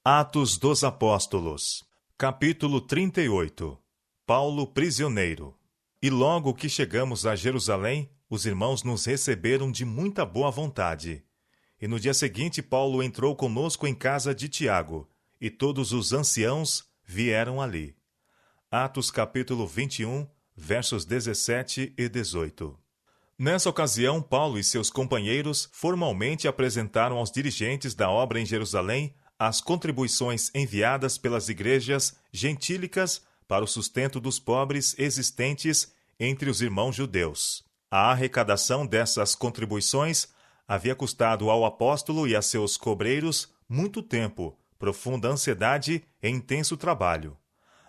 Atos dos Apóstolos, capítulo 38. Paulo prisioneiro. E logo que chegamos a Jerusalém, os irmãos nos receberam de muita boa vontade. E no dia seguinte Paulo entrou conosco em casa de Tiago, e todos os anciãos vieram ali. Atos capítulo 21, versos 17 e 18. Nessa ocasião, Paulo e seus companheiros formalmente apresentaram aos dirigentes da obra em Jerusalém as contribuições enviadas pelas igrejas gentílicas para o sustento dos pobres existentes entre os irmãos judeus. A arrecadação dessas contribuições havia custado ao apóstolo e a seus cobreiros muito tempo, profunda ansiedade e intenso trabalho.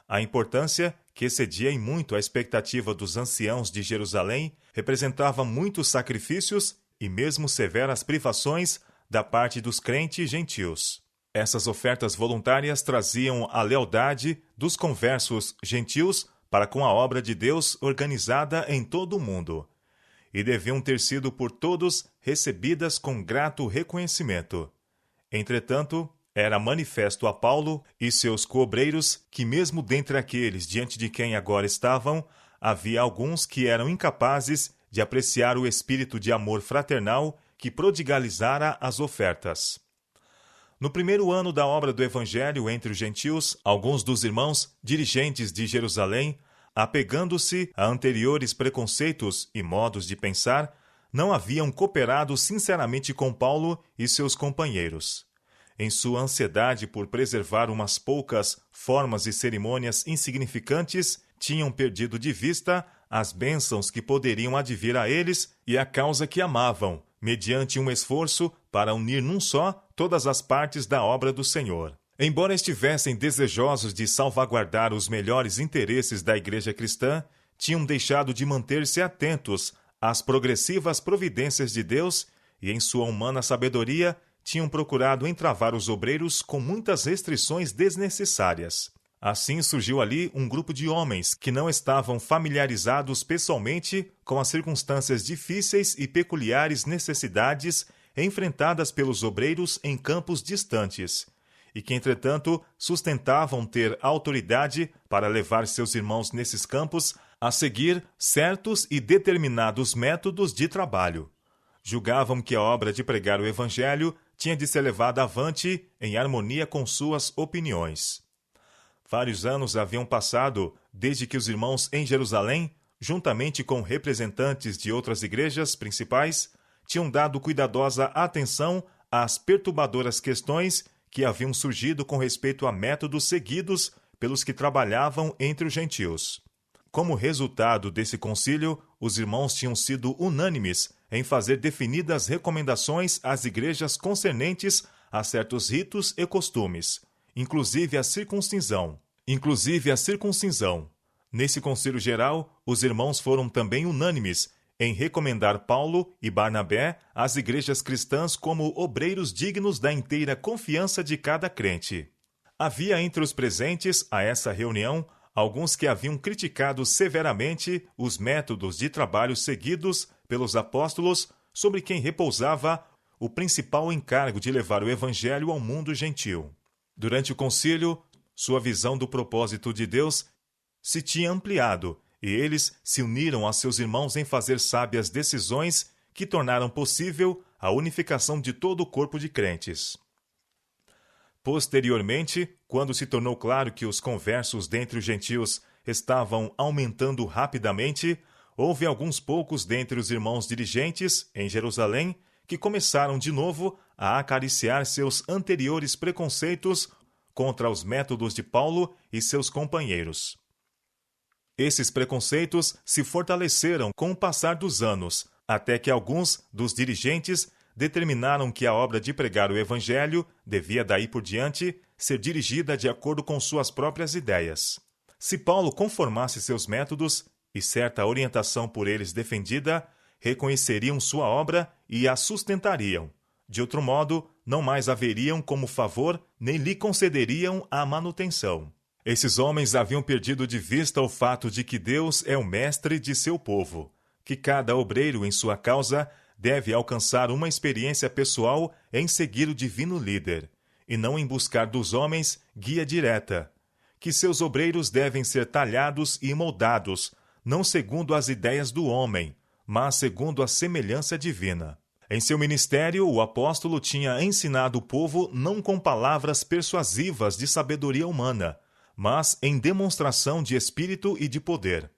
A importância, que excedia em muito a expectativa dos anciãos de Jerusalém, representava muitos sacrifícios e mesmo severas privações da parte dos crentes gentios. Essas ofertas voluntárias traziam a lealdade dos conversos gentios para com a obra de Deus organizada em todo o mundo, e deviam ter sido por todos recebidas com grato reconhecimento. Entretanto, era manifesto a Paulo e seus cobreiros que mesmo dentre aqueles diante de quem agora estavam, havia alguns que eram incapazes de apreciar o espírito de amor fraternal que prodigalizara as ofertas. No primeiro ano da obra do Evangelho entre os gentios, alguns dos irmãos dirigentes de Jerusalém, apegando-se a anteriores preconceitos e modos de pensar, não haviam cooperado sinceramente com Paulo e seus companheiros. Em sua ansiedade por preservar umas poucas formas e cerimônias insignificantes, tinham perdido de vista as bênçãos que poderiam advir a eles e a causa que amavam, mediante um esforço para unir num só todas as partes da obra do Senhor. Embora estivessem desejosos de salvaguardar os melhores interesses da igreja cristã, tinham deixado de manter-se atentos às progressivas providências de Deus e, em sua humana sabedoria, tinham procurado entravar os obreiros com muitas restrições desnecessárias. Assim surgiu ali um grupo de homens que não estavam familiarizados pessoalmente com as circunstâncias difíceis e peculiares necessidades enfrentadas pelos obreiros em campos distantes, e que, entretanto, sustentavam ter autoridade para levar seus irmãos nesses campos a seguir certos e determinados métodos de trabalho. Julgavam que a obra de pregar o Evangelho tinha de ser levada avante em harmonia com suas opiniões. Vários anos haviam passado desde que os irmãos em Jerusalém, juntamente com representantes de outras igrejas principais, tinham dado cuidadosa atenção às perturbadoras questões que haviam surgido com respeito a métodos seguidos pelos que trabalhavam entre os gentios. Como resultado desse concílio, os irmãos tinham sido unânimes em fazer definidas recomendações às igrejas concernentes a certos ritos e costumes, inclusive a circuncisão. Nesse concílio geral, os irmãos foram também unânimes em recomendar Paulo e Barnabé às igrejas cristãs como obreiros dignos da inteira confiança de cada crente. Havia entre os presentes a essa reunião alguns que haviam criticado severamente os métodos de trabalho seguidos pelos apóstolos, sobre quem repousava o principal encargo de levar o Evangelho ao mundo gentil. Durante o concílio, sua visão do propósito de Deus se tinha ampliado, e eles se uniram a seus irmãos em fazer sábias decisões que tornaram possível a unificação de todo o corpo de crentes. Posteriormente, quando se tornou claro que os conversos dentre os gentios estavam aumentando rapidamente, houve alguns poucos dentre os irmãos dirigentes em Jerusalém que começaram de novo a acariciar seus anteriores preconceitos contra os métodos de Paulo e seus companheiros. Esses preconceitos se fortaleceram com o passar dos anos, até que alguns dos dirigentes determinaram que a obra de pregar o Evangelho devia daí por diante ser dirigida de acordo com suas próprias ideias. Se Paulo conformasse seus métodos e certa orientação por eles defendida, reconheceriam sua obra e a sustentariam. De outro modo, não mais haveriam como favor, nem lhe concederiam a manutenção. Esses homens haviam perdido de vista o fato de que Deus é o mestre de seu povo, que cada obreiro em sua causa deve alcançar uma experiência pessoal em seguir o divino líder, e não em buscar dos homens guia direta, que seus obreiros devem ser talhados e moldados, não segundo as ideias do homem, mas segundo a semelhança divina. Em seu ministério, o apóstolo tinha ensinado o povo não com palavras persuasivas de sabedoria humana, mas em demonstração de espírito e de poder.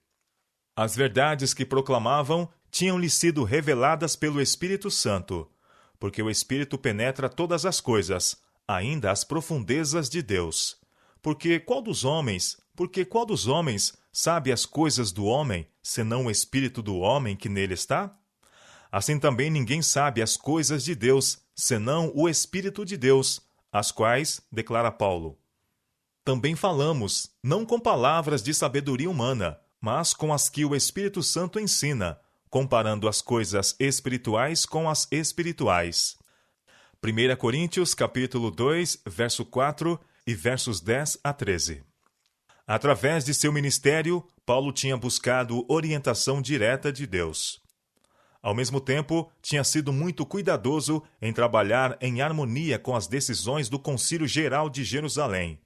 As verdades que proclamavam tinham-lhe sido reveladas pelo Espírito Santo, porque o Espírito penetra todas as coisas, ainda as profundezas de Deus. Porque qual dos homens sabe as coisas do homem, senão o Espírito do homem que nele está? Assim também ninguém sabe as coisas de Deus, senão o Espírito de Deus, as quais, declara Paulo, também falamos, não com palavras de sabedoria humana, mas com as que o Espírito Santo ensina, comparando as coisas espirituais com as espirituais. 1 Coríntios, capítulo 2, verso 4 e versos 10 a 13. Através de seu ministério, Paulo tinha buscado orientação direta de Deus. Ao mesmo tempo, tinha sido muito cuidadoso em trabalhar em harmonia com as decisões do Concílio Geral de Jerusalém.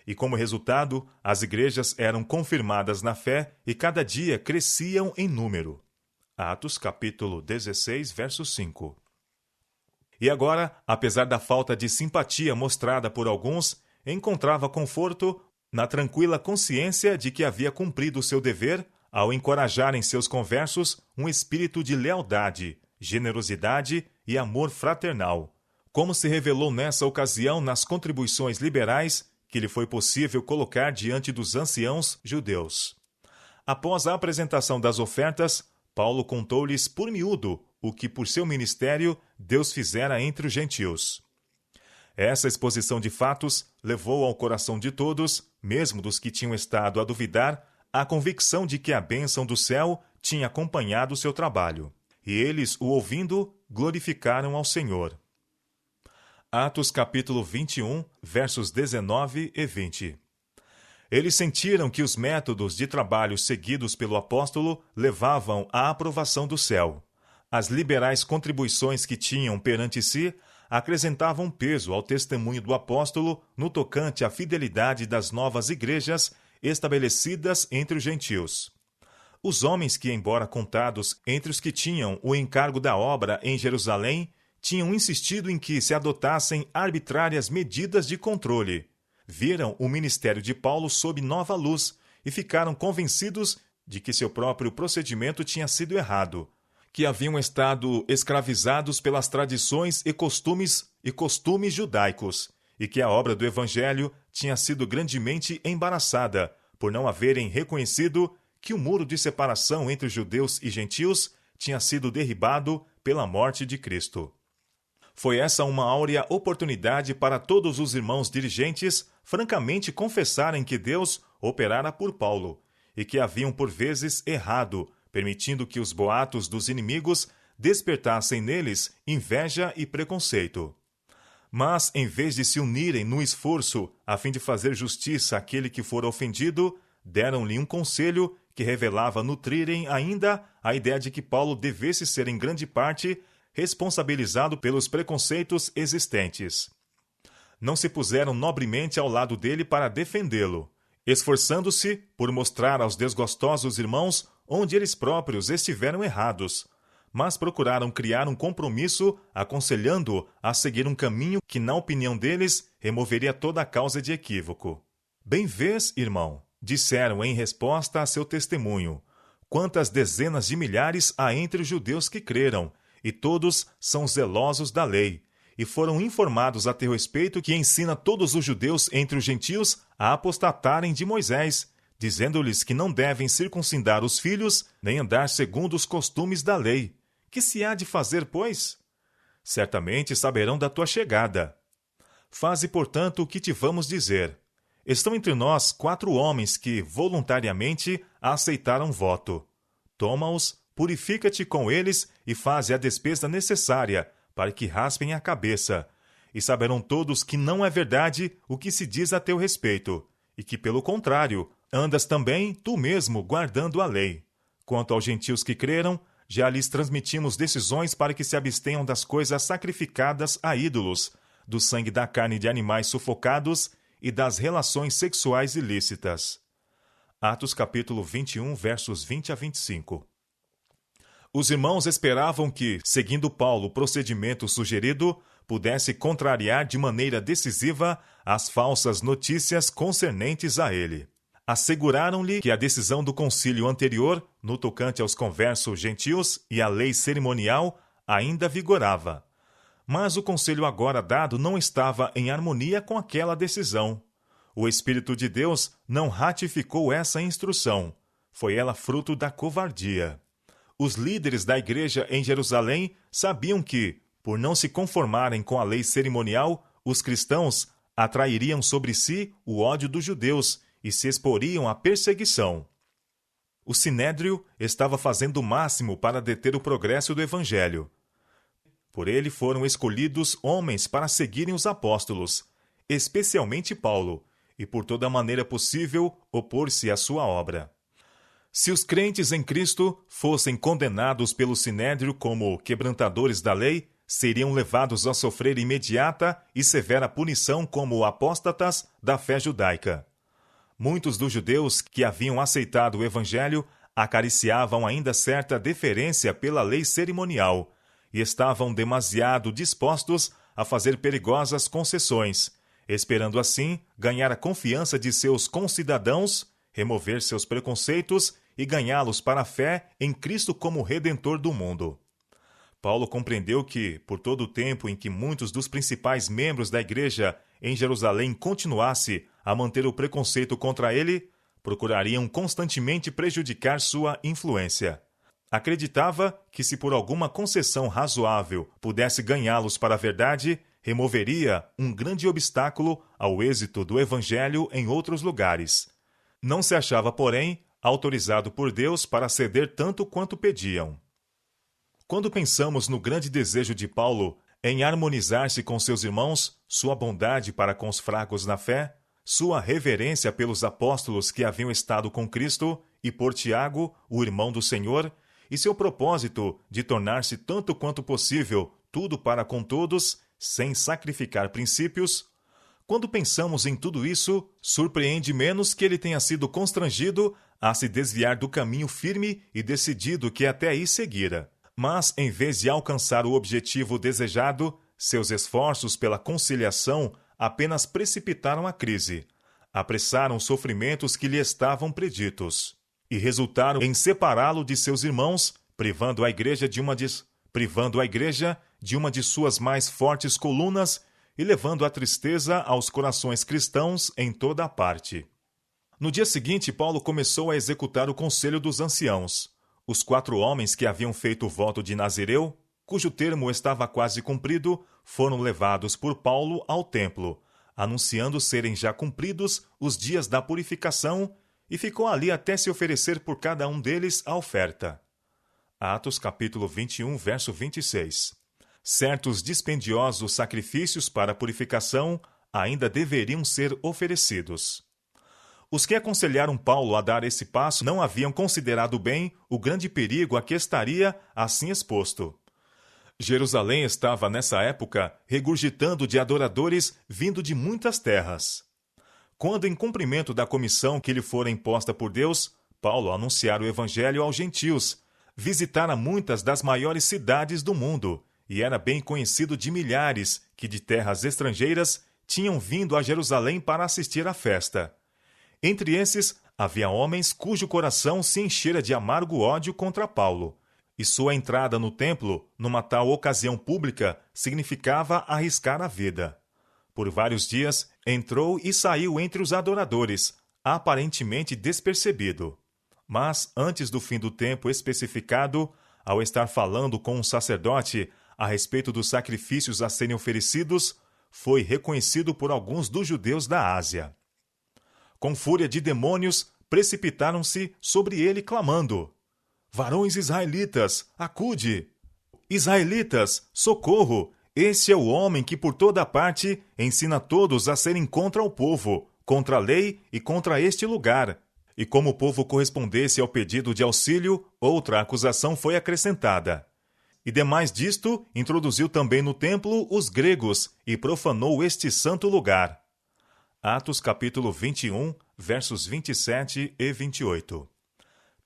E como resultado, as igrejas eram confirmadas na fé e cada dia cresciam em número. Atos capítulo 16, verso 5. E agora, apesar da falta de simpatia mostrada por alguns, encontrava conforto na tranquila consciência de que havia cumprido seu dever ao encorajar em seus conversos um espírito de lealdade, generosidade e amor fraternal, como se revelou nessa ocasião nas contribuições liberais que lhe foi possível colocar diante dos anciãos judeus. Após a apresentação das ofertas, Paulo contou-lhes por miúdo o que por seu ministério Deus fizera entre os gentios. Essa exposição de fatos levou ao coração de todos, mesmo dos que tinham estado a duvidar, a convicção de que a bênção do céu tinha acompanhado o seu trabalho. E eles, o ouvindo, glorificaram ao Senhor. Atos capítulo 21, versos 19 e 20. Eles sentiram que os métodos de trabalho seguidos pelo apóstolo levavam à aprovação do céu. As liberais contribuições que tinham perante si acrescentavam peso ao testemunho do apóstolo no tocante à fidelidade das novas igrejas estabelecidas entre os gentios. Os homens que, embora contados entre os que tinham o encargo da obra em Jerusalém, tinham insistido em que se adotassem arbitrárias medidas de controle. Viram o ministério de Paulo sob nova luz e ficaram convencidos de que seu próprio procedimento tinha sido errado, que haviam estado escravizados pelas tradições e costumes judaicos, e que a obra do Evangelho tinha sido grandemente embaraçada por não haverem reconhecido que o muro de separação entre judeus e gentios tinha sido derribado pela morte de Cristo. Foi essa uma áurea oportunidade para todos os irmãos dirigentes francamente confessarem que Deus operara por Paulo e que haviam por vezes errado, permitindo que os boatos dos inimigos despertassem neles inveja e preconceito. Mas, em vez de se unirem no esforço a fim de fazer justiça àquele que for ofendido, deram-lhe um conselho que revelava nutrirem ainda a ideia de que Paulo devesse ser em grande parte responsabilizado pelos preconceitos existentes. Não se puseram nobremente ao lado dele para defendê-lo, esforçando-se por mostrar aos desgostosos irmãos onde eles próprios estiveram errados, mas procuraram criar um compromisso aconselhando-o a seguir um caminho que, na opinião deles, removeria toda a causa de equívoco. Bem vês, irmão, disseram em resposta a seu testemunho, quantas dezenas de milhares há entre os judeus que creram, e todos são zelosos da lei, e foram informados a teu respeito que ensina todos os judeus entre os gentios a apostatarem de Moisés, dizendo-lhes que não devem circuncidar os filhos, nem andar segundo os costumes da lei. Que se há de fazer, pois? Certamente saberão da tua chegada. Faze, portanto, o que te vamos dizer. Estão entre nós 4 homens que, voluntariamente, aceitaram voto. Toma-os, purifica-te com eles e faze a despesa necessária, para que raspem a cabeça. E saberão todos que não é verdade o que se diz a teu respeito, e que, pelo contrário, andas também tu mesmo guardando a lei. Quanto aos gentios que creram, já lhes transmitimos decisões para que se abstenham das coisas sacrificadas a ídolos, do sangue da carne de animais sufocados e das relações sexuais ilícitas. Atos capítulo 21, versos 20 a 25. Os irmãos esperavam que, seguindo Paulo o procedimento sugerido, pudesse contrariar de maneira decisiva as falsas notícias concernentes a ele. Asseguraram-lhe que a decisão do concílio anterior, no tocante aos conversos gentios e à lei cerimonial, ainda vigorava. Mas o conselho agora dado não estava em harmonia com aquela decisão. O Espírito de Deus não ratificou essa instrução. Foi ela fruto da covardia. Os líderes da igreja em Jerusalém sabiam que, por não se conformarem com a lei cerimonial, os cristãos atrairiam sobre si o ódio dos judeus e se exporiam à perseguição. O Sinédrio estava fazendo o máximo para deter o progresso do Evangelho. Por ele foram escolhidos homens para seguirem os apóstolos, especialmente Paulo, e por toda maneira possível opor-se à sua obra. Se os crentes em Cristo fossem condenados pelo Sinédrio como quebrantadores da lei, seriam levados a sofrer imediata e severa punição como apóstatas da fé judaica. Muitos dos judeus que haviam aceitado o Evangelho acariciavam ainda certa deferência pela lei cerimonial e estavam demasiado dispostos a fazer perigosas concessões, esperando assim ganhar a confiança de seus concidadãos, remover seus preconceitos e ganhá-los para a fé em Cristo como Redentor do mundo. Paulo compreendeu que, por todo o tempo em que muitos dos principais membros da igreja em Jerusalém continuasse a manter o preconceito contra ele, procurariam constantemente prejudicar sua influência. Acreditava que, se por alguma concessão razoável pudesse ganhá-los para a verdade, removeria um grande obstáculo ao êxito do Evangelho em outros lugares. Não se achava, porém, autorizado por Deus para ceder tanto quanto pediam. Quando pensamos no grande desejo de Paulo em harmonizar-se com seus irmãos, sua bondade para com os fracos na fé, sua reverência pelos apóstolos que haviam estado com Cristo e por Tiago, o irmão do Senhor, e seu propósito de tornar-se tanto quanto possível tudo para com todos, sem sacrificar princípios, quando pensamos em tudo isso, surpreende menos que ele tenha sido constrangido a se desviar do caminho firme e decidido que até aí seguira. Mas, em vez de alcançar o objetivo desejado, seus esforços pela conciliação apenas precipitaram a crise, apressaram os sofrimentos que lhe estavam preditos, e resultaram em separá-lo de seus irmãos, privando a igreja de uma de suas mais fortes colunas e levando a tristeza aos corações cristãos em toda a parte. No dia seguinte, Paulo começou a executar o conselho dos anciãos. Os 4 homens que haviam feito o voto de Nazireu, cujo termo estava quase cumprido, foram levados por Paulo ao templo, anunciando serem já cumpridos os dias da purificação, e ficou ali até se oferecer por cada um deles a oferta. Atos capítulo 21, verso 26. Certos dispendiosos sacrifícios para a purificação ainda deveriam ser oferecidos. Os que aconselharam Paulo a dar esse passo não haviam considerado bem o grande perigo a que estaria assim exposto. Jerusalém estava, nessa época, regurgitando de adoradores vindo de muitas terras. Quando, em cumprimento da comissão que lhe fora imposta por Deus, Paulo anunciara o Evangelho aos gentios, visitara muitas das maiores cidades do mundo, e era bem conhecido de milhares que de terras estrangeiras tinham vindo a Jerusalém para assistir à festa. Entre esses, havia homens cujo coração se enchera de amargo ódio contra Paulo, e sua entrada no templo, numa tal ocasião pública, significava arriscar a vida. Por vários dias, entrou e saiu entre os adoradores, aparentemente despercebido. Mas, antes do fim do tempo especificado, ao estar falando com um sacerdote a respeito dos sacrifícios a serem oferecidos, foi reconhecido por alguns dos judeus da Ásia. Com fúria de demônios, precipitaram-se sobre ele, clamando: Varões israelitas, acude! Israelitas, socorro! Este é o homem que por toda parte ensina todos a serem contra o povo, contra a lei e contra este lugar. E como o povo correspondesse ao pedido de auxílio, outra acusação foi acrescentada. e demais disto, introduziu também no templo os gregos e profanou este santo lugar. Atos capítulo 21, versos 27 e 28.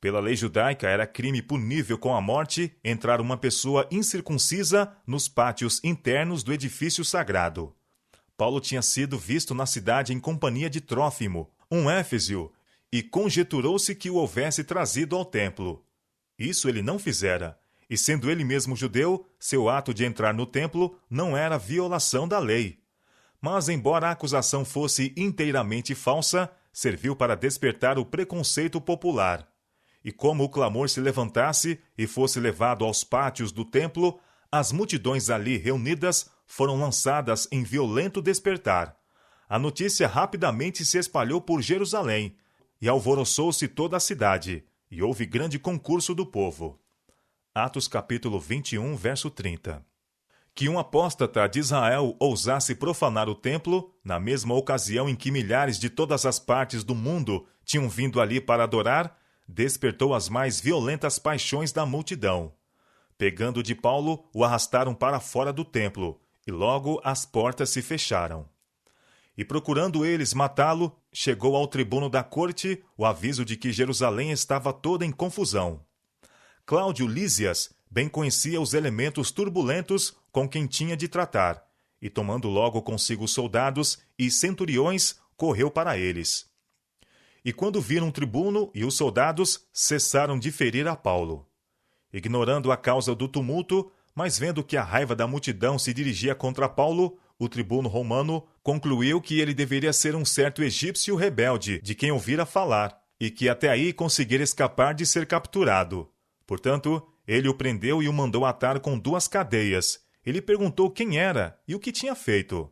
Pela lei judaica, era crime punível com a morte entrar uma pessoa incircuncisa nos pátios internos do edifício sagrado. Paulo tinha sido visto na cidade em companhia de Trófimo, um éfesio, e conjeturou-se que o houvesse trazido ao templo. Isso ele não fizera, e sendo ele mesmo judeu, seu ato de entrar no templo não era violação da lei. Mas, embora a acusação fosse inteiramente falsa, serviu para despertar o preconceito popular. E como o clamor se levantasse e fosse levado aos pátios do templo, as multidões ali reunidas foram lançadas em violento despertar. A notícia rapidamente se espalhou por Jerusalém, e alvoroçou-se toda a cidade, e houve grande concurso do povo. Atos capítulo 21, verso 30. Que um apóstata de Israel ousasse profanar o templo, na mesma ocasião em que milhares de todas as partes do mundo tinham vindo ali para adorar, despertou as mais violentas paixões da multidão. Pegando de Paulo, o arrastaram para fora do templo, e logo as portas se fecharam. E procurando eles matá-lo, chegou ao tribuno da corte o aviso de que Jerusalém estava toda em confusão. Cláudio Lísias bem conhecia os elementos turbulentos com quem tinha de tratar, e tomando logo consigo soldados e centuriões, correu para eles. E quando viram o tribuno e os soldados, cessaram de ferir a Paulo. Ignorando a causa do tumulto, mas vendo que a raiva da multidão se dirigia contra Paulo, o tribuno romano concluiu que ele deveria ser um certo egípcio rebelde, de quem ouvira falar, e que até aí conseguira escapar de ser capturado. Portanto, ele o prendeu e o mandou atar com 2 cadeias. Ele perguntou quem era e o que tinha feito.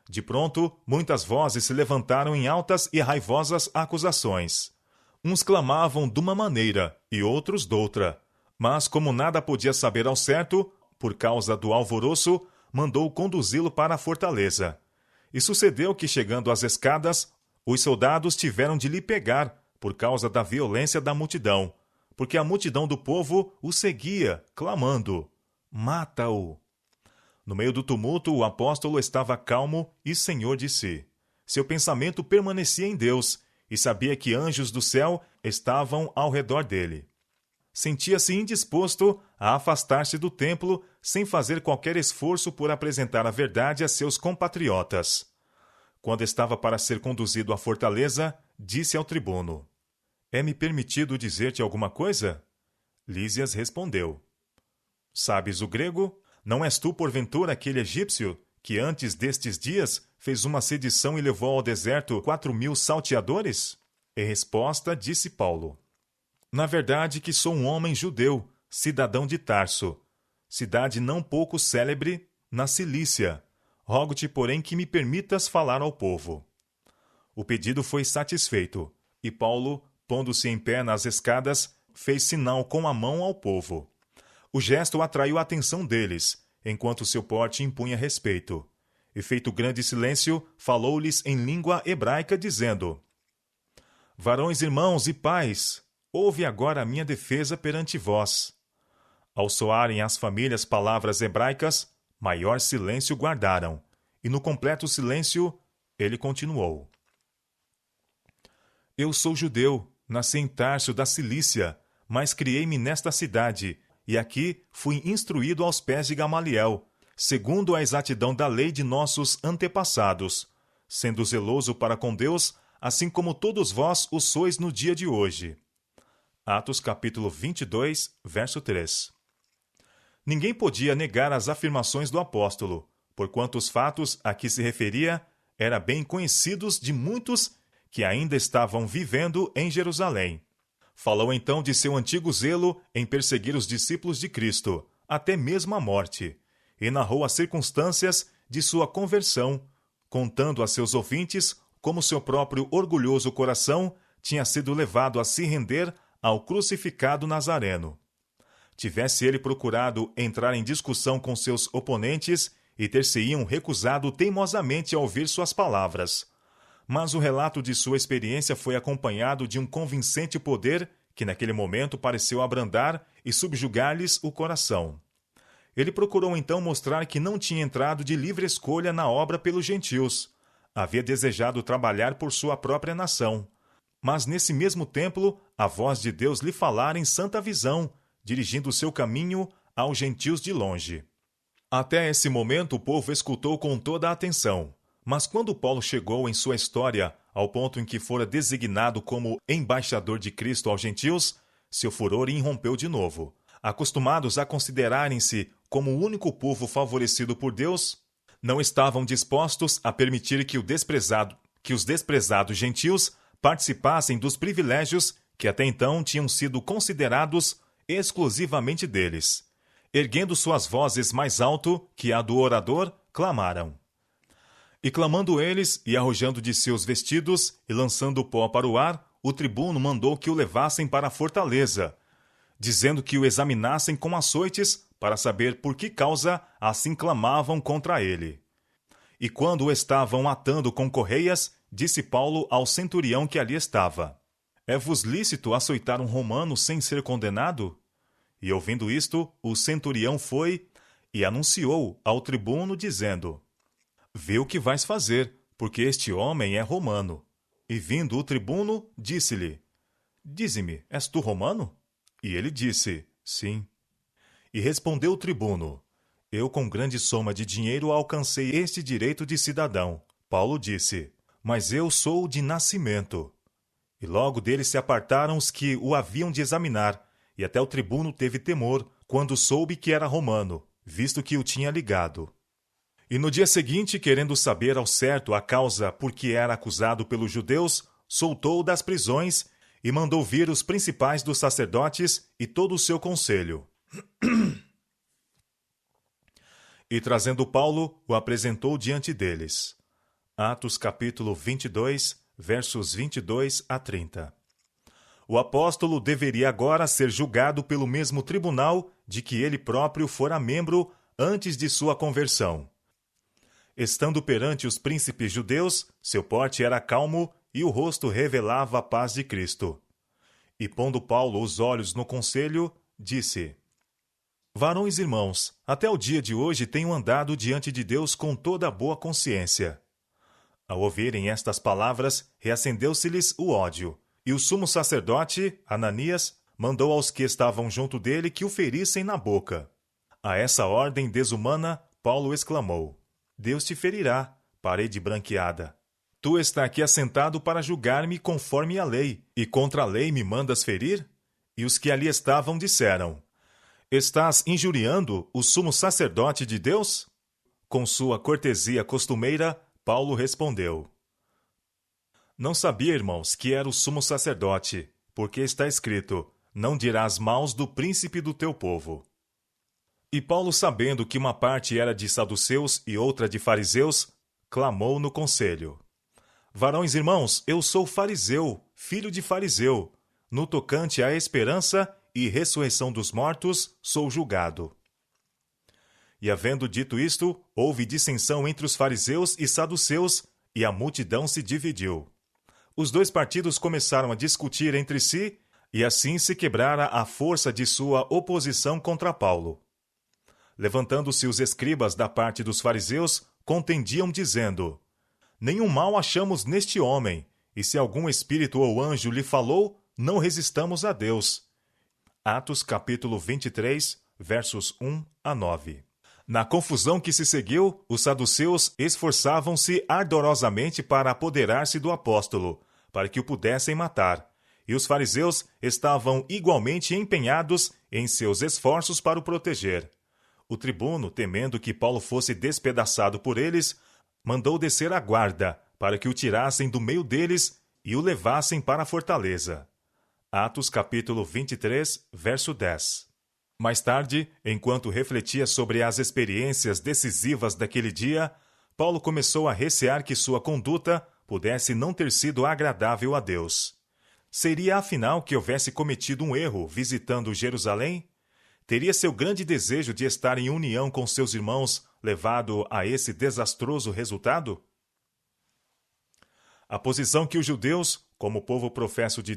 De pronto, muitas vozes se levantaram em altas e raivosas acusações. Uns clamavam de uma maneira e outros doutra. Mas, como nada podia saber ao certo, por causa do alvoroço, mandou conduzi-lo para a fortaleza. E sucedeu que, chegando às escadas, os soldados tiveram de lhe pegar, por causa da violência da multidão, porque a multidão do povo o seguia, clamando: "Mata-o!" No meio do tumulto, o apóstolo estava calmo e senhor de si. Seu pensamento permanecia em Deus, e sabia que anjos do céu estavam ao redor dele. Sentia-se indisposto a afastar-se do templo sem fazer qualquer esforço por apresentar a verdade a seus compatriotas. Quando estava para ser conduzido à fortaleza, disse ao tribuno: "É-me permitido dizer-te alguma coisa?" Lísias respondeu: "Sabes o grego? Não és tu, porventura, aquele egípcio que antes destes dias fez uma sedição e levou ao deserto 4.000 salteadores?" Em resposta, disse Paulo: "Na verdade que sou um homem judeu, cidadão de Tarso, cidade não pouco célebre na Cilícia. Rogo-te, porém, que me permitas falar ao povo." O pedido foi satisfeito, e Paulo, pondo-se em pé nas escadas, fez sinal com a mão ao povo. O gesto atraiu a atenção deles, enquanto seu porte impunha respeito. E feito grande silêncio, falou-lhes em língua hebraica, dizendo: "Varões, irmãos e pais, ouve agora a minha defesa perante vós." Ao soarem às famílias palavras hebraicas, maior silêncio guardaram, e no completo silêncio ele continuou: "Eu sou judeu, nasci em Tarso da Cilícia, mas criei-me nesta cidade, e aqui fui instruído aos pés de Gamaliel, segundo a exatidão da lei de nossos antepassados, sendo zeloso para com Deus, assim como todos vós o sois no dia de hoje." Atos capítulo 22, verso 3. Ninguém podia negar as afirmações do apóstolo, porquanto os fatos a que se referia eram bem conhecidos de muitos que ainda estavam vivendo em Jerusalém. Falou então de seu antigo zelo em perseguir os discípulos de Cristo, até mesmo a morte, e narrou as circunstâncias de sua conversão, contando a seus ouvintes como seu próprio orgulhoso coração tinha sido levado a se render ao crucificado Nazareno. Tivesse ele procurado entrar em discussão com seus oponentes e ter-se-iam recusado teimosamente a ouvir suas palavras. Mas o relato de sua experiência foi acompanhado de um convincente poder que naquele momento pareceu abrandar e subjugar-lhes o coração. Ele procurou então mostrar que não tinha entrado de livre escolha na obra pelos gentios. Havia desejado trabalhar por sua própria nação. Mas nesse mesmo templo, a voz de Deus lhe falara em santa visão, dirigindo o seu caminho aos gentios de longe. Até esse momento o povo escutou com toda a atenção. Mas quando Paulo chegou em sua história ao ponto em que fora designado como embaixador de Cristo aos gentios, seu furor irrompeu de novo. Acostumados a considerarem-se como o único povo favorecido por Deus, não estavam dispostos a permitir que os desprezados gentios participassem dos privilégios que até então tinham sido considerados exclusivamente deles. Erguendo suas vozes mais alto que a do orador, clamaram. E clamando eles, e arrojando de seus vestidos, e lançando pó para o ar, o tribuno mandou que o levassem para a fortaleza, dizendo que o examinassem com açoites, para saber por que causa assim clamavam contra ele. E quando o estavam atando com correias, disse Paulo ao centurião que ali estava: É-vos lícito açoitar um romano sem ser condenado? E ouvindo isto, o centurião foi e anunciou ao tribuno, dizendo: Vê o que vais fazer, porque este homem é romano. E vindo o tribuno, disse-lhe: Dize-me, és tu romano? E ele disse: Sim. E respondeu o tribuno: Eu com grande soma de dinheiro alcancei este direito de cidadão. Paulo disse: Mas eu sou de nascimento. E logo dele se apartaram os que o haviam de examinar, e até o tribuno teve temor, quando soube que era romano, visto que o tinha ligado. E no dia seguinte, querendo saber ao certo a causa por que era acusado pelos judeus, soltou-o das prisões e mandou vir os principais dos sacerdotes e todo o seu conselho. E trazendo Paulo, o apresentou diante deles. Atos capítulo 22, versos 22 a 30. O apóstolo deveria agora ser julgado pelo mesmo tribunal de que ele próprio fora membro antes de sua conversão. Estando perante os príncipes judeus, seu porte era calmo e o rosto revelava a paz de Cristo. E pondo Paulo os olhos no conselho, disse: Varões irmãos, até o dia de hoje tenho andado diante de Deus com toda a boa consciência. Ao ouvirem estas palavras, reacendeu-se-lhes o ódio, e o sumo sacerdote, Ananias, mandou aos que estavam junto dele que o ferissem na boca. A essa ordem desumana, Paulo exclamou: Deus te ferirá, parede branqueada. Tu está aqui assentado para julgar-me conforme a lei, e contra a lei me mandas ferir? E os que ali estavam disseram: Estás injuriando o sumo sacerdote de Deus? Com sua cortesia costumeira, Paulo respondeu: Não sabia, irmãos, que era o sumo sacerdote, porque está escrito: Não dirás mals do príncipe do teu povo. E Paulo, sabendo que uma parte era de saduceus e outra de fariseus, clamou no conselho: Varões irmãos, eu sou fariseu, filho de fariseu. No tocante à esperança e ressurreição dos mortos, sou julgado. E havendo dito isto, houve dissensão entre os fariseus e saduceus, e a multidão se dividiu. Os dois partidos começaram a discutir entre si, e assim se quebrara a força de sua oposição contra Paulo. Levantando-se os escribas da parte dos fariseus, contendiam, dizendo: Nenhum mal achamos neste homem, e se algum espírito ou anjo lhe falou, não resistamos a Deus. Atos capítulo 23, versos 1 a 9. Na confusão que se seguiu, os saduceus esforçavam-se ardorosamente para apoderar-se do apóstolo, para que o pudessem matar, e os fariseus estavam igualmente empenhados em seus esforços para o proteger. O tribuno, temendo que Paulo fosse despedaçado por eles, mandou descer a guarda, para que o tirassem do meio deles e o levassem para a fortaleza. Atos capítulo 23, verso 10. Mais tarde, enquanto refletia sobre as experiências decisivas daquele dia, Paulo começou a recear que sua conduta pudesse não ter sido agradável a Deus. Seria afinal que houvesse cometido um erro visitando Jerusalém? Teria seu grande desejo de estar em união com seus irmãos levado a esse desastroso resultado? A posição que os judeus, como povo professo de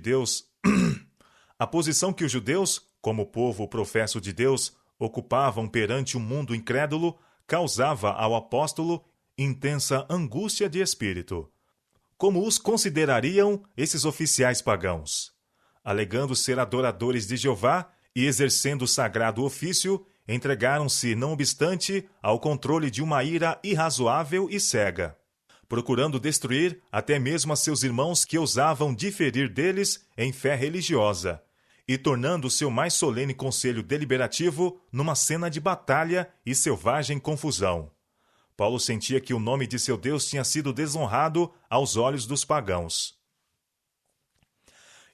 Deus, ocupavam perante o mundo incrédulo, causava ao apóstolo intensa angústia de espírito. Como os considerariam esses oficiais pagãos? Alegando ser adoradores de Jeová e exercendo o sagrado ofício, entregaram-se, não obstante, ao controle de uma ira irrazoável e cega, procurando destruir até mesmo a seus irmãos que ousavam diferir deles em fé religiosa, e tornando o seu mais solene conselho deliberativo numa cena de batalha e selvagem confusão. Paulo sentia que o nome de seu Deus tinha sido desonrado aos olhos dos pagãos.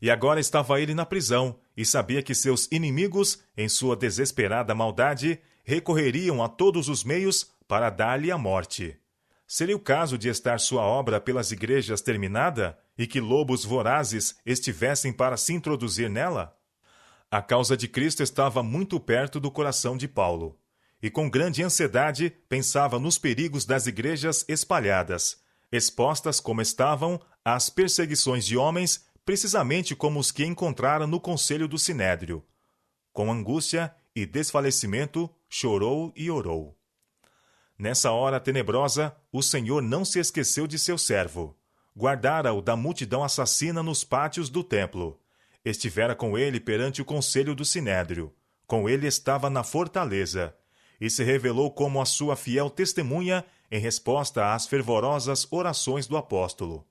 E agora estava ele na prisão, e sabia que seus inimigos, em sua desesperada maldade, recorreriam a todos os meios para dar-lhe a morte. Seria o caso de estar sua obra pelas igrejas terminada e que lobos vorazes estivessem para se introduzir nela? A causa de Cristo estava muito perto do coração de Paulo, e com grande ansiedade pensava nos perigos das igrejas espalhadas, expostas como estavam às perseguições de homens, precisamente como os que encontrara no conselho do Sinédrio. Com angústia e desfalecimento, chorou e orou. Nessa hora tenebrosa, o Senhor não se esqueceu de seu servo. Guardara-o da multidão assassina nos pátios do templo. Estivera com ele perante o conselho do Sinédrio. Com ele estava na fortaleza. E se revelou como a sua fiel testemunha em resposta às fervorosas orações do apóstolo.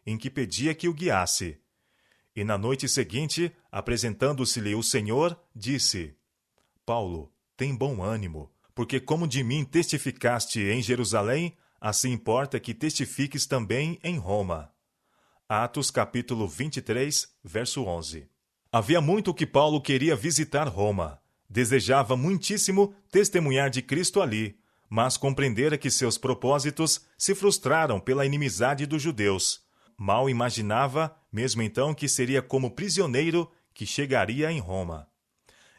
Em que pedia que o guiasse. E na noite seguinte, apresentando-se-lhe o Senhor, disse: Paulo, tem bom ânimo, porque como de mim testificaste em Jerusalém, assim importa que testifiques também em Roma. Atos capítulo 23, verso 11. Havia muito que Paulo queria visitar Roma. Desejava muitíssimo testemunhar de Cristo ali, mas compreendera que seus propósitos se frustraram pela inimizade dos judeus. Mal imaginava, mesmo então, que seria como prisioneiro que chegaria em Roma.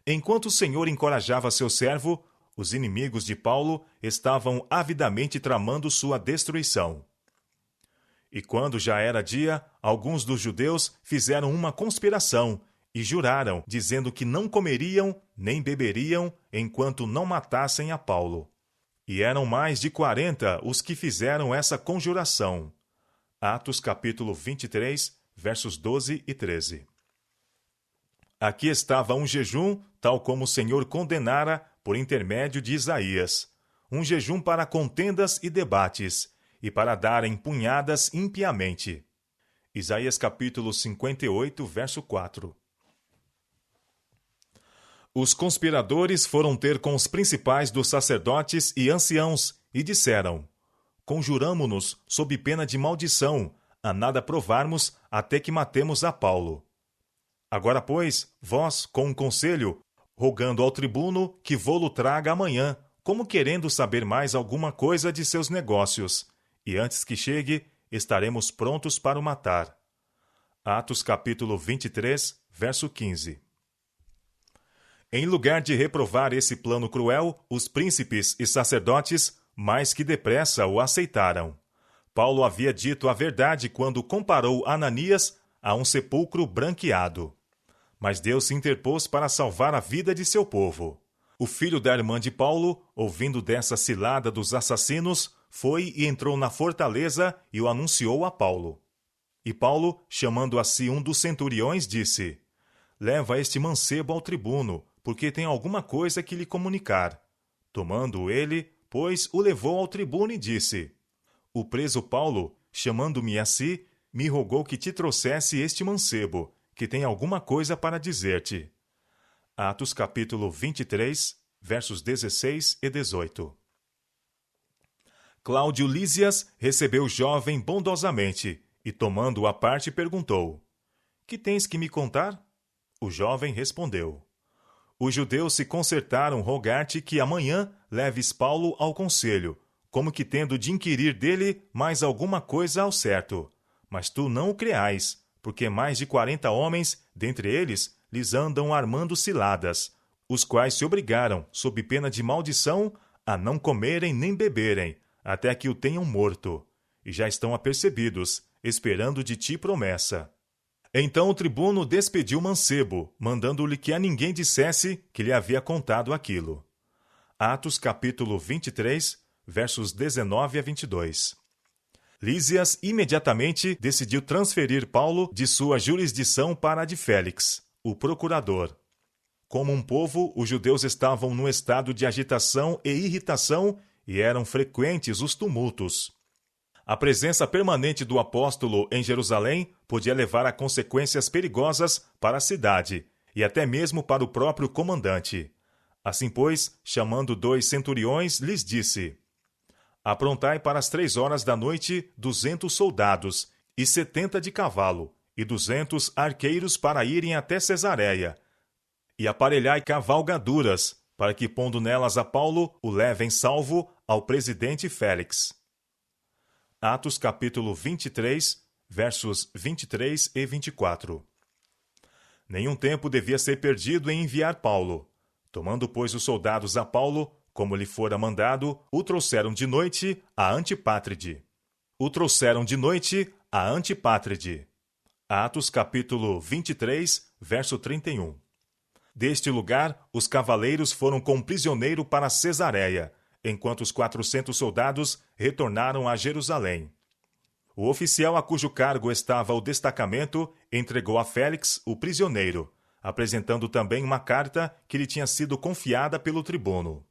Enquanto o Senhor encorajava seu servo, os inimigos de Paulo estavam avidamente tramando sua destruição. E quando já era dia, alguns dos judeus fizeram uma conspiração e juraram, dizendo que não comeriam nem beberiam enquanto não matassem a Paulo. E eram mais de 40 os que fizeram essa conjuração. Atos capítulo 23, versos 12 e 13. Aqui estava um jejum, tal como o Senhor condenara por intermédio de Isaías. Um jejum para contendas e debates, e para darem punhadas impiamente. Isaías capítulo 58, verso 4. Os conspiradores foram ter com os principais dos sacerdotes e anciãos, e disseram: Conjuramo-nos, sob pena de maldição, a nada provarmos até que matemos a Paulo. Agora, pois, vós, com um conselho, rogando ao tribuno que vô-lo traga amanhã, como querendo saber mais alguma coisa de seus negócios, e antes que chegue, estaremos prontos para o matar. Atos capítulo 23, verso 15. Em lugar de reprovar esse plano cruel, os príncipes e sacerdotes mais que depressa o aceitaram. Paulo havia dito a verdade quando comparou Ananias a um sepulcro branqueado. Mas Deus se interpôs para salvar a vida de seu povo. O filho da irmã de Paulo, ouvindo dessa cilada dos assassinos, foi e entrou na fortaleza e o anunciou a Paulo. E Paulo, chamando a si um dos centuriões, disse: Leva este mancebo ao tribuno, porque tem alguma coisa que lhe comunicar. Tomando-o ele, pois, o levou ao tribuno e disse: O preso Paulo, chamando-me a si, me rogou que te trouxesse este mancebo, que tem alguma coisa para dizer-te. Atos capítulo 23, versos 16 e 18. Cláudio Lísias recebeu o jovem bondosamente e, tomando-o à parte, perguntou: Que tens que me contar? O jovem respondeu: Os judeus se concertaram rogar-te que amanhã leves Paulo ao conselho, como que tendo de inquirir dele mais alguma coisa ao certo. Mas tu não o creais, porque mais de 40 homens, dentre eles, lhes andam armando ciladas, os quais se obrigaram, sob pena de maldição, a não comerem nem beberem, até que o tenham morto. E já estão apercebidos, esperando de ti promessa. Então o tribuno despediu o mancebo, mandando-lhe que a ninguém dissesse que lhe havia contado aquilo. Atos capítulo 23, versos 19 a 22. Lísias imediatamente decidiu transferir Paulo de sua jurisdição para a de Félix, o procurador. Como um povo, os judeus estavam num estado de agitação e irritação e eram frequentes os tumultos. A presença permanente do apóstolo em Jerusalém podia levar a consequências perigosas para a cidade e até mesmo para o próprio comandante. Assim, pois, chamando 2 centuriões, lhes disse: aprontai para as 3 horas da noite 200 soldados, e 70 de cavalo, e 200 arqueiros para irem até Cesareia. E aparelhai cavalgaduras, para que, pondo nelas a Paulo, o levem salvo ao presidente Félix. Atos capítulo 23, versos 23 e 24. Nenhum tempo devia ser perdido em enviar Paulo. Tomando, pois, os soldados a Paulo, como lhe fora mandado, o trouxeram de noite a Antipátride. Atos capítulo 23, verso 31. Deste lugar, os cavaleiros foram com prisioneiro para Cesareia, enquanto os 400 soldados retornaram a Jerusalém. O oficial a cujo cargo estava o destacamento entregou a Félix o prisioneiro, apresentando também uma carta que lhe tinha sido confiada pelo tribuno.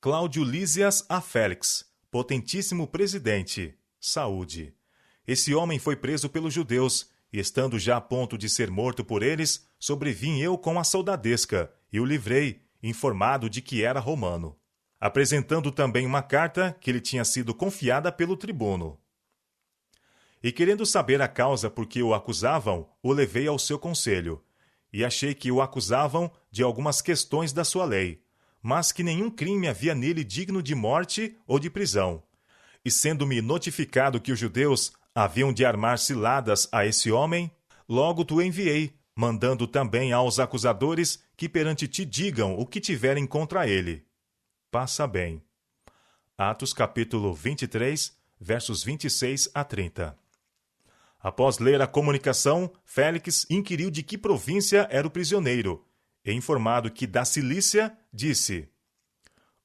Cláudio Lísias a Félix, potentíssimo presidente, saúde. Esse homem foi preso pelos judeus, e estando já a ponto de ser morto por eles, sobrevim eu com a soldadesca, e o livrei, informado de que era romano, apresentando também uma carta que lhe tinha sido confiada pelo tribuno. E querendo saber a causa por que o acusavam, o levei ao seu conselho, e achei que o acusavam de algumas questões da sua lei, mas que nenhum crime havia nele digno de morte ou de prisão. E sendo-me notificado que os judeus haviam de armar ciladas a esse homem, logo tu enviei, mandando também aos acusadores que perante ti digam o que tiverem contra ele. Passa bem. Atos capítulo 23, versos 26 a 30. Após ler a comunicação, Félix inquiriu de que província era o prisioneiro, e informado que da Cilícia, disse: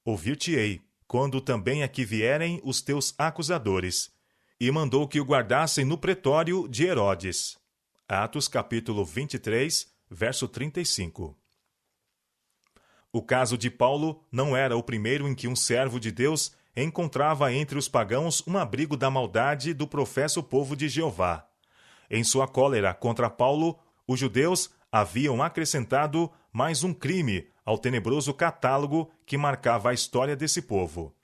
ouvir-te-ei, quando também aqui vierem os teus acusadores. E mandou que o guardassem no pretório de Herodes. Atos capítulo 23, verso 35. O caso de Paulo não era o primeiro em que um servo de Deus encontrava entre os pagãos um abrigo da maldade do professo povo de Jeová. Em sua cólera contra Paulo, os judeus haviam acrescentado mais um crime ao tenebroso catálogo que marcava a história desse povo.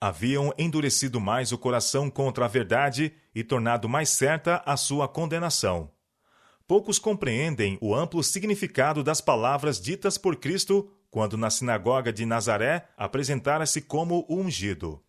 Haviam endurecido mais o coração contra a verdade e tornado mais certa a sua condenação. Poucos compreendem o amplo significado das palavras ditas por Cristo quando na sinagoga de Nazaré apresentara-se como o ungido.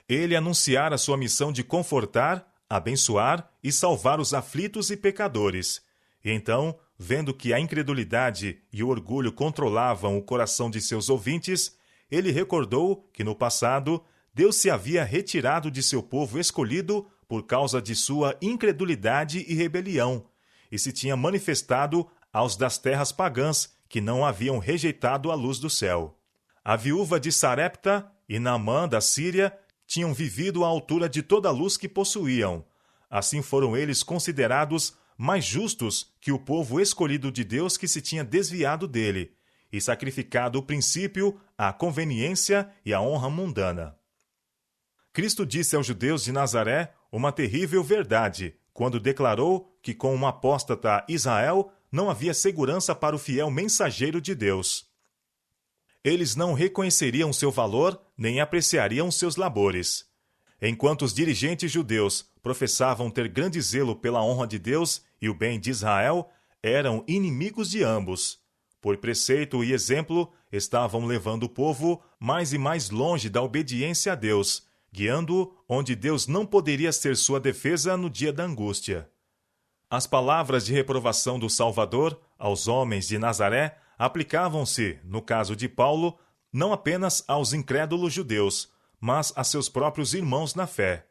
Ele anunciara sua missão de confortar, abençoar e salvar os aflitos e pecadores. E então, vendo que a incredulidade e o orgulho controlavam o coração de seus ouvintes, ele recordou que no passado Deus se havia retirado de seu povo escolhido por causa de sua incredulidade e rebelião, e se tinha manifestado aos das terras pagãs que não haviam rejeitado a luz do céu. A viúva de Sarepta e Naamã da Síria tinham vivido à altura de toda a luz que possuíam. Assim foram eles considerados mais justos que o povo escolhido de Deus que se tinha desviado dele, e sacrificado o princípio, a conveniência e a honra mundana. Cristo disse aos judeus de Nazaré uma terrível verdade, quando declarou que com um apóstata Israel não havia segurança para o fiel mensageiro de Deus. Eles não reconheceriam seu valor, nem apreciariam seus labores. Enquanto os dirigentes judeus professavam ter grande zelo pela honra de Deus e o bem de Israel, eram inimigos de ambos. Por preceito e exemplo, estavam levando o povo mais e mais longe da obediência a Deus, guiando-o onde Deus não poderia ser sua defesa no dia da angústia. As palavras de reprovação do Salvador aos homens de Nazaré aplicavam-se, no caso de Paulo, não apenas aos incrédulos judeus, mas a seus próprios irmãos na fé.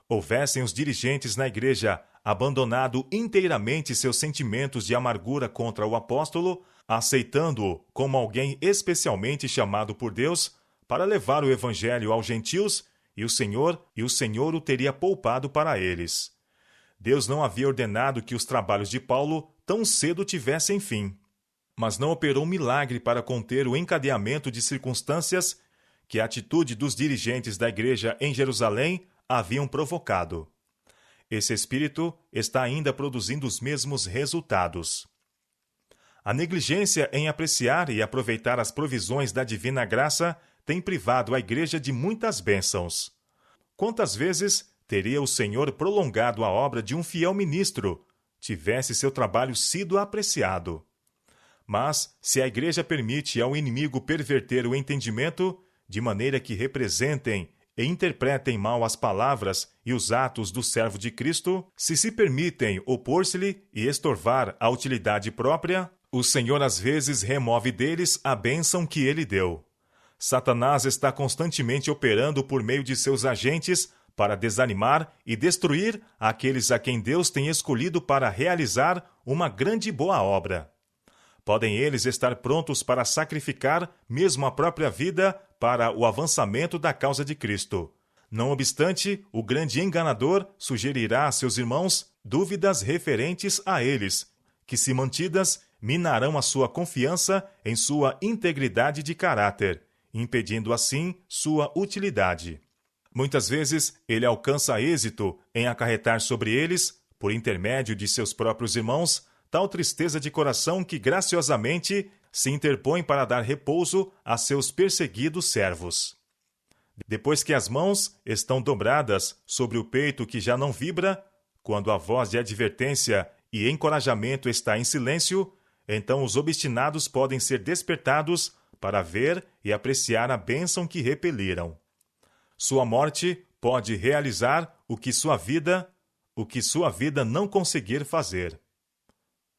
Houvessem os dirigentes na igreja abandonado inteiramente seus sentimentos de amargura contra o apóstolo, aceitando-o como alguém especialmente chamado por Deus para levar o evangelho aos gentios, e o Senhor o teria poupado para eles. Deus não havia ordenado que os trabalhos de Paulo tão cedo tivessem fim, mas não operou um milagre para conter o encadeamento de circunstâncias que a atitude dos dirigentes da igreja em Jerusalém haviam provocado. Esse espírito está ainda produzindo os mesmos resultados. A negligência em apreciar e aproveitar as provisões da divina graça tem privado a igreja de muitas bênçãos. Quantas vezes teria o Senhor prolongado a obra de um fiel ministro, tivesse seu trabalho sido apreciado? Mas, se a igreja permite ao inimigo perverter o entendimento, de maneira que representem e interpretem mal as palavras e os atos do servo de Cristo, se permitem opor-se-lhe e estorvar a utilidade própria, o Senhor às vezes remove deles a bênção que ele deu. Satanás está constantemente operando por meio de seus agentes para desanimar e destruir aqueles a quem Deus tem escolhido para realizar uma grande e boa obra. Podem eles estar prontos para sacrificar mesmo a própria vida para o avançamento da causa de Cristo. Não obstante, o grande enganador sugerirá a seus irmãos dúvidas referentes a eles, que, se mantidas, minarão a sua confiança em sua integridade de caráter, impedindo assim sua utilidade. Muitas vezes ele alcança êxito em acarretar sobre eles, por intermédio de seus próprios irmãos, tal tristeza de coração que graciosamente se interpõe para dar repouso a seus perseguidos servos. Depois que as mãos estão dobradas sobre o peito que já não vibra, quando a voz de advertência e encorajamento está em silêncio, então os obstinados podem ser despertados para ver e apreciar a bênção que repeliram. Sua morte pode realizar o que sua vida não conseguir fazer.